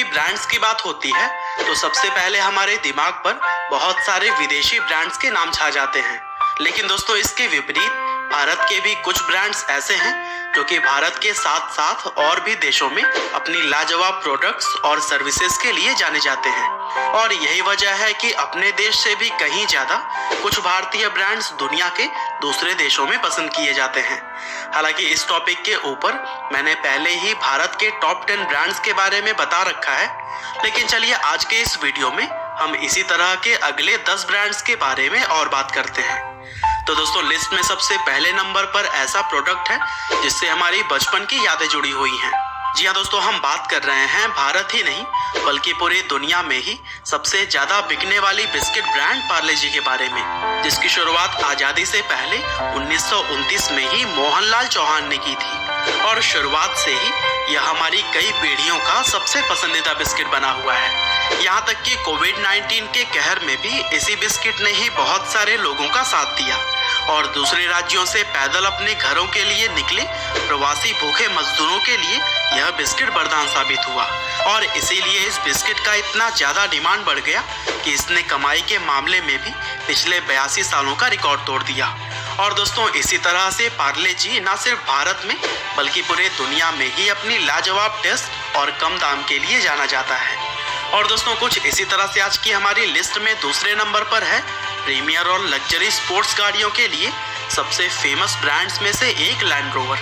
Brands की बात होती है तो सबसे पहले हमारे दिमाग पर बहुत सारे विदेशी ब्रांड्स के नाम छा जाते हैं। लेकिन दोस्तों इसके विपरीत भारत के भी कुछ ब्रांड्स ऐसे हैं जो कि भारत के साथ साथ और भी देशों में अपनी लाजवाब प्रोडक्ट्स और सर्विसेज के लिए जाने जाते हैं। और यही वजह है कि अपने देश से भी कहीं ज्यादा कुछ भारतीय ब्रांड्स दुनिया के दूसरे देशों में पसंद किए जाते हैं। हालांकि इस टॉपिक के ऊपर मैंने पहले ही भारत के टॉप 10 ब्रांड्स के बारे में बता रखा है, लेकिन चलिए आज के इस वीडियो में हम इसी तरह के अगले 10 ब्रांड्स के बारे में और बात करते हैं। तो दोस्तों लिस्ट में सबसे पहले नंबर पर ऐसा प्रोडक्ट है जिससे हमारी बचपन की यादें जुड़ी हुई हैं। जी हाँ दोस्तों, हम बात कर रहे हैं भारत ही नहीं बल्कि पूरी दुनिया में ही सबसे ज्यादा बिकने वाली बिस्किट ब्रांड पार्ले जी के बारे में, जिसकी शुरुआत आजादी से पहले 1929 में ही मोहनलाल चौहान ने की थी। और शुरुआत से ही यह हमारी कई पीढ़ियों का सबसे पसंदीदा बिस्किट बना हुआ है। यहाँ तक कि कोविड-19 के कहर में भी इसी बिस्किट ने ही बहुत सारे लोगों का साथ दिया और दूसरे राज्यों से पैदल अपने घरों के लिए निकले प्रवासी भूखे मजदूरों के लिए यह बिस्किट वरदान साबित हुआ। और इसीलिए इस बिस्किट का इतना ज्यादा डिमांड बढ़ गया कि इसने कमाई के मामले में भी पिछले 82 सालों का रिकॉर्ड तोड़ दिया। और दोस्तों इसी तरह से पार्ले जी न सिर्फ भारत में बल्कि पूरे दुनिया में ही अपनी लाजवाब टेस्ट और कम दाम के लिए जाना जाता है। और दोस्तों कुछ इसी तरह से आज की हमारी लिस्ट में दूसरे नंबर पर है प्रीमियर और लग्जरी स्पोर्ट्स गाड़ियों के लिए सबसे फेमस ब्रांड्स में से एक लैंड रोवर।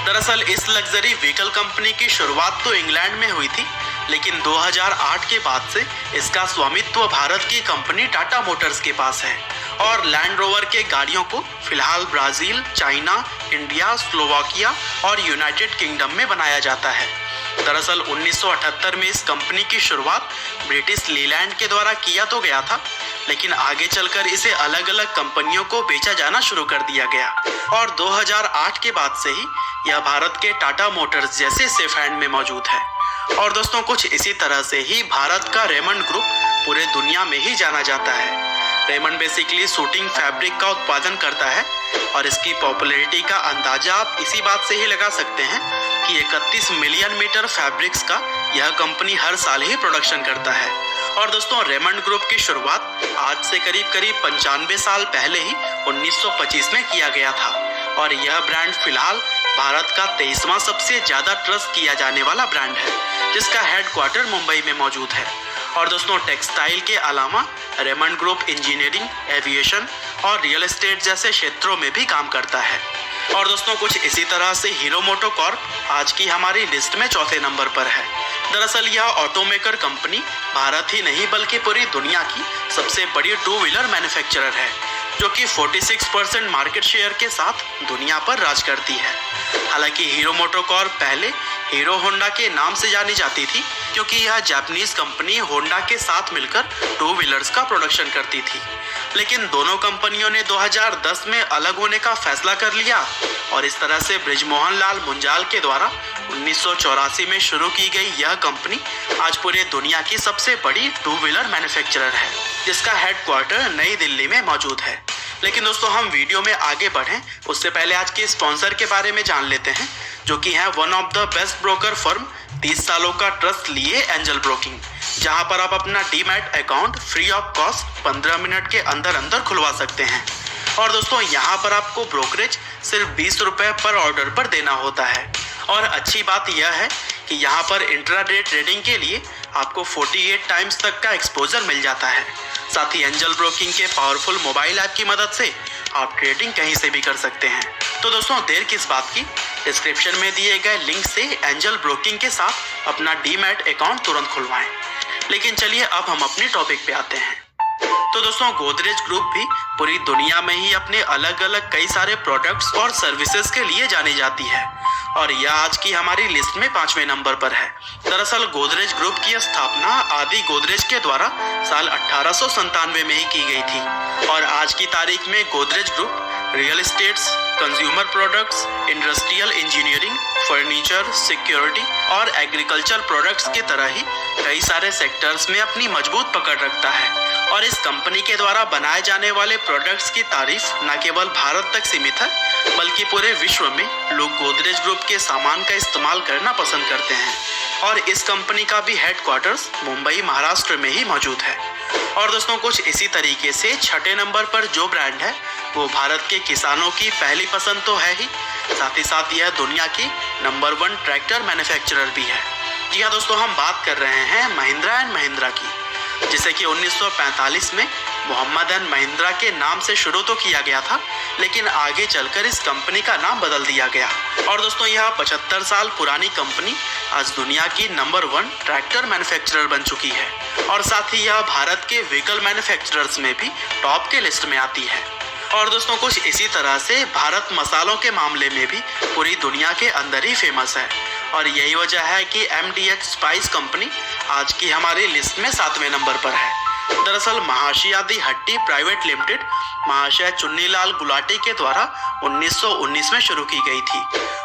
दरअसल इस लग्जरी व्हीकल कंपनी की शुरुआत तो इंग्लैंड में हुई थी, लेकिन 2008 के बाद से इसका स्वामित्व भारत की कंपनी टाटा मोटर्स के पास है। और लैंड रोवर के गाड़ियों को फिलहाल ब्राजील, चाइना, इंडिया, स्लोवाकिया और यूनाइटेड किंगडम में बनाया जाता है। दरअसल 1978 में इस कंपनी की शुरुआत ब्रिटिश लीलैंड के द्वारा किया तो गया था, लेकिन आगे चलकर इसे अलग अलग कंपनियों को बेचा जाना शुरू कर दिया गया और 2008 के बाद से ही यह भारत के टाटा मोटर्स जैसे सेफ हैंड में मौजूद है। और दोस्तों कुछ इसी तरह से ही भारत का रेमंड ग्रुप पूरे दुनिया में ही जाना जाता है। रेमंड बेसिकली शूटिंग फैब्रिक का उत्पादन करता है और इसकी पॉपुलैरिटी का अंदाजा आप इसी बात से ही लगा सकते हैं कि 31 मिलियन मीटर फैब्रिक्स का यह कंपनी हर साल ही प्रोडक्शन करता है। और दोस्तों रेमंड ग्रुप की शुरुआत आज से करीब 95 साल पहले ही 1925 में किया गया था और यह ब्रांड फिलहाल भारत का 23वां सबसे ज्यादा ट्रस्ट किया जाने वाला ब्रांड है, जिसका हेडक्वार्टर मुंबई में मौजूद है। और दोस्तों टेक्सटाइल के अलावा रेमंड ग्रुप इंजीनियरिंग, एविएशन और रियल एस्टेट जैसे क्षेत्रों में भी काम करता है। और दोस्तों कुछ इसी तरह से हीरो मोटोकॉर्प आज की हमारी लिस्ट में चौथे नंबर पर है। दरअसल यह ऑटोमेकर कंपनी भारत ही नहीं बल्कि पूरी दुनिया की सबसे बड़ी टू व्हीलर मैन्युफैक्चरर है, जो कि 46% मार्केट शेयर के साथ दुनिया पर राज करती है। हालांकि हीरो मोटोकॉर्प पहले हीरो होंडा के नाम से जानी जाती थी, क्योंकि यह जापानीज कंपनी होंडा के साथ मिलकर टू व्हीलर्स का प्रोडक्शन करती थी। लेकिन दोनों कंपनियों ने 2010 में अलग होने का फैसला कर लिया और इस तरह से बृजमोहन लाल मुंजाल के द्वारा 1984 में शुरू की गई यह कंपनी आज पूरे दुनिया की सबसे बड़ी टू व्हीलर मैन्युफैक्चरर है, जिसका हेडक्वार्टर नई दिल्ली में मौजूद है। लेकिन दोस्तों हम वीडियो में आगे बढ़ें उससे पहले आज के स्पॉन्सर के बारे में जान लेते हैं, जो कि है one of the best broker firm, 30 सालों का ट्रस्ट लिए एंजल ब्रोकिंग, जहां पर आप अपना demat account free of cost 15 minute के अंदर अंदर खुलवा सकते हैं। और दोस्तों यहाँ पर आपको ब्रोकरेज सिर्फ 20 रुपए पर ऑर्डर पर देना होता है। और अच्छी बात यह है कि यहाँ पर इंट्राडे ट्रेडिंग के लिए आपको 48 टाइम्स तक का एक्सपोजर मिल जाता है। साथ ही एंजल ब्रोकिंग के पावरफुल मोबाइल ऐप की मदद से आप ट्रेडिंग कहीं से भी कर सकते हैं। तो दोस्तों देर किस बात की, डिस्क्रिप्शन में दिए गए लिंक से एंजल ब्रोकिंग के साथ अपना डीमैट अकाउंट तुरंत खुलवाएं। लेकिन चलिए अब हम अपने टॉपिक पे आते हैं। तो दोस्तों गोदरेज ग्रुप भी पूरी दुनिया में ही अपने अलग अलग कई सारे प्रोडक्ट्स और सर्विसेज के लिए जानी जाती है और यह आज की हमारी लिस्ट में 5वें नंबर पर है। दरअसल गोदरेज ग्रुप की स्थापना आदि गोदरेज के द्वारा साल 1897 में ही की गई थी और आज की तारीख में Godrej group real estates, consumer products, industrial engineering, furniture, security और एग्रीकल्चर प्रोडक्ट्स की तरह ही कई सारे सेक्टर्स में अपनी मजबूत पकड़ रखता है। और इस कंपनी के द्वारा बनाए जाने वाले प्रोडक्ट्स की तारीफ न केवल भारत तक सीमित है बल्कि पूरे विश्व में लोग गोदरेज ग्रुप के सामान का इस्तेमाल करना पसंद करते हैं और इस कंपनी का भी हेडक्वार्टर्स मुंबई महाराष्ट्र में ही मौजूद है। और दोस्तों कुछ इसी तरीके से छठे नंबर पर जो ब्रांड है वो भारत के किसानों की पहली पसंद तो है ही, साथ ही साथ यह दुनिया की नंबर 1 ट्रैक्टर मैन्युफैक्चरर भी है। जी हाँ दोस्तों, हम बात कर रहे हैं महिंद्रा एंड महिंद्रा की, जिसे कि 1945 में मोहम्मद एंड महिंद्रा के नाम से शुरू तो किया गया था, लेकिन आगे चलकर इस कंपनी का नाम बदल दिया गया। और दोस्तों यह 75 साल पुरानी कंपनी आज दुनिया की नंबर 1 ट्रैक्टर मैन्युफैक्चरर बन चुकी है और साथ ही यह भारत के व्हीकल मैन्युफैक्चरर्स में भी टॉप के लिस्ट में आती है। और दोस्तों कुछ इसी तरह से भारत मसालों के मामले में भी पूरी दुनिया के अंदर ही फेमस है और यही वजह है कि MDH स्पाइस कंपनी आज की हमारी लिस्ट में 7वें नंबर पर है। दरअसल महाशयादी हट्टी प्राइवेट लिमिटेड महाशय चुन्नीलाल गुलाटी के द्वारा 1919 में शुरू की गई थी।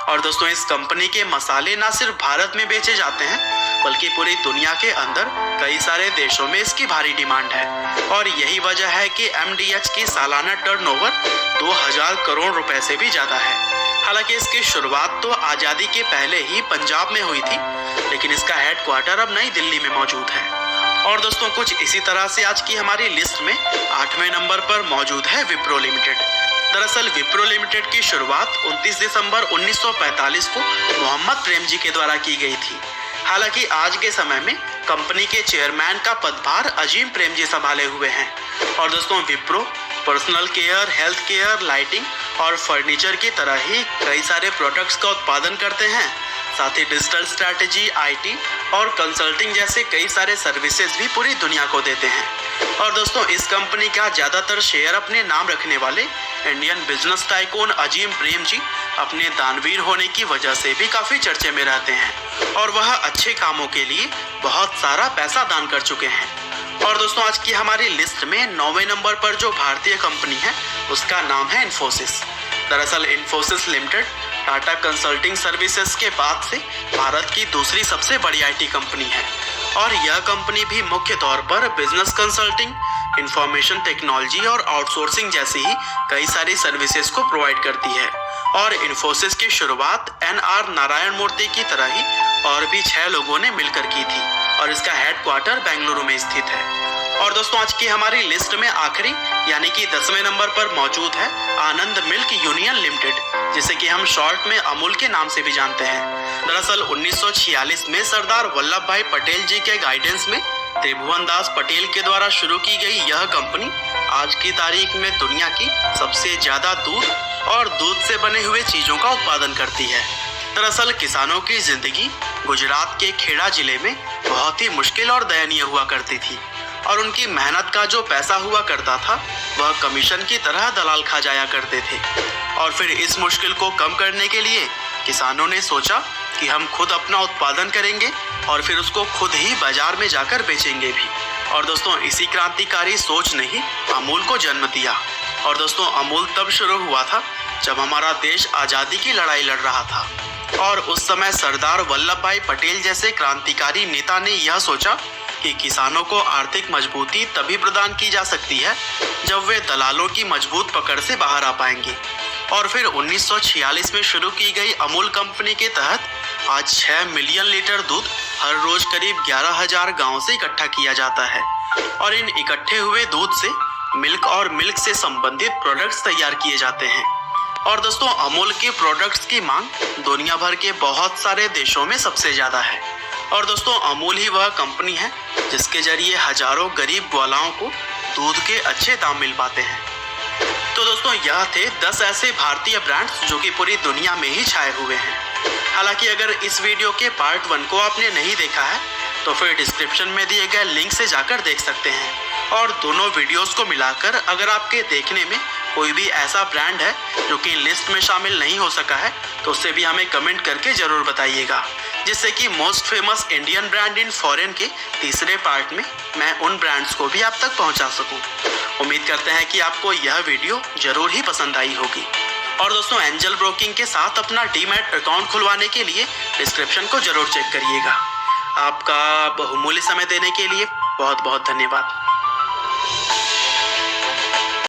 और दोस्तों इस कंपनी के मसाले न सिर्फ भारत में बेचे जाते हैं बल्कि पूरी दुनिया के अंदर कई सारे देशों में इसकी भारी डिमांड है और यही वजह है कि MDH की सालाना टर्नओवर 2000 करोड़ रुपए से भी ज्यादा है। हालांकि इसकी शुरुआत तो आज़ादी के पहले ही पंजाब में हुई थी, लेकिन इसका हेडक्वार्टर अब नई दिल्ली में मौजूद है। और दोस्तों कुछ इसी तरह से आज की हमारी लिस्ट में 8वें नंबर पर मौजूद है विप्रो लिमिटेड। दरअसल विप्रो लिमिटेड की शुरुआत 29 दिसंबर 1945 को मोहम्मद प्रेमजी के द्वारा की गई थी। हालांकि आज के समय में कंपनी के चेयरमैन का पदभार अजीम प्रेमजी संभाले हुए हैं। और दोस्तों Wipro personal care, health care, lighting और फर्नीचर की तरह ही कई सारे प्रोडक्ट्स का उत्पादन करते हैं। साथ ही डिजिटल स्ट्रैटेजी, IT और कंसल्टिंग जैसे कई सारे सर्विसेज भी पूरी दुनिया को देते हैं। और दोस्तों इस कंपनी का ज़्यादातर शेयर अपने नाम रखने वाले Indian business tycoon Azim Premji अपने दानवीर होने की वजह से भी काफ़ी चर्चे में रहते हैं और वह अच्छे कामों के लिए बहुत सारा पैसा दान कर चुके हैं। और दोस्तों आज की हमारी लिस्ट में 9वें नंबर पर जो भारतीय कंपनी है उसका नाम है इन्फोसिस। दरअसल Infosys limited Tata consulting services के बाद से भारत की दूसरी सबसे बड़ी IT कंपनी है और यह कंपनी भी मुख्य तौर पर बिजनेस कंसल्टिंग, इंफॉर्मेशन टेक्नोलॉजी और आउटसोर्सिंग जैसी ही कई सारी सर्विसेज को प्रोवाइड करती है। और इन्फोसिस की शुरुआत NR नारायण मूर्ति की तरह ही और भी 6 लोगों ने मिलकर की थी और इसका हेडक्वार्टर बेंगलुरु में स्थित है। और दोस्तों आज की हमारी लिस्ट में आखिरी यानी कि 10वें नंबर पर मौजूद है आनंद मिल्क यूनियन लिमिटेड, जिसे कि हम शॉर्ट में अमूल के नाम से भी जानते हैं। दरअसल 1946 में सरदार वल्लभ भाई पटेल जी के गाइडेंस में त्रिभुवन दास पटेल के द्वारा शुरू की गई यह कंपनी आज की तारीख में दुनिया की सबसे ज्यादा दूध और दूध से बने हुए चीजों का उत्पादन करती है। दरअसल किसानों की जिंदगी गुजरात के खेड़ा जिले में बहुत ही मुश्किल और दयनीय हुआ करती थी और उनकी मेहनत का जो पैसा हुआ करता था वह कमीशन की तरह दलाल खा जाया करते थे। और फिर इस मुश्किल को कम करने के लिए किसानों ने सोचा कि हम खुद अपना उत्पादन करेंगे और फिर उसको खुद ही बाजार में जाकर बेचेंगे भी। और दोस्तों इसी क्रांतिकारी सोच ने ही अमूल को जन्म दिया। और दोस्तों अमूल तब शुरू हुआ था जब हमारा देश आज़ादी की लड़ाई लड़ रहा था और उस समय सरदार वल्लभ भाई पटेल जैसे क्रांतिकारी नेता ने यह सोचा कि किसानों को आर्थिक मजबूती तभी प्रदान की जा सकती है जब वे दलालों की मजबूत पकड़ से बाहर आ पाएंगे। और फिर 1946 में शुरू की गई अमूल कंपनी के तहत आज 6 मिलियन लीटर दूध हर रोज करीब 11,000 गाँव से इकट्ठा किया जाता है और इन इकट्ठे हुए दूध से मिल्क और मिल्क से संबंधित प्रोडक्ट्स तैयार किए जाते हैं। और दोस्तों अमूल के प्रोडक्ट्स की मांग दुनिया भर के बहुत सारे देशों में सबसे ज़्यादा है। और दोस्तों अमूल ही वह कंपनी है जिसके जरिए हजारों गरीब ग्वालाओं को दूध के अच्छे दाम मिल पाते हैं। तो दोस्तों यह थे 10 ऐसे भारतीय ब्रांड्स जो कि पूरी दुनिया में ही छाए हुए हैं। हालांकि अगर इस वीडियो के पार्ट 1 को आपने नहीं देखा है तो फिर डिस्क्रिप्शन में दिए गए लिंक से जाकर देख सकते हैं और दोनों वीडियोस को मिलाकर अगर आपके देखने में कोई भी ऐसा ब्रांड है जो कि लिस्ट में शामिल नहीं हो सका है तो उससे भी हमें कमेंट करके ज़रूर बताइएगा, जिससे कि most famous Indian brand in foreign के तीसरे पार्ट में मैं उन ब्रांड्स को भी आप तक पहुंचा सकूं। उम्मीद करते हैं कि आपको यह वीडियो ज़रूर ही पसंद आई होगी। और दोस्तों एंजल ब्रोकिंग के साथ अपना डीमैट अकाउंट खुलवाने के लिए डिस्क्रिप्शन को ज़रूर चेक करिएगा। आपका बहुमूल्य समय देने के लिए बहुत बहुत धन्यवाद।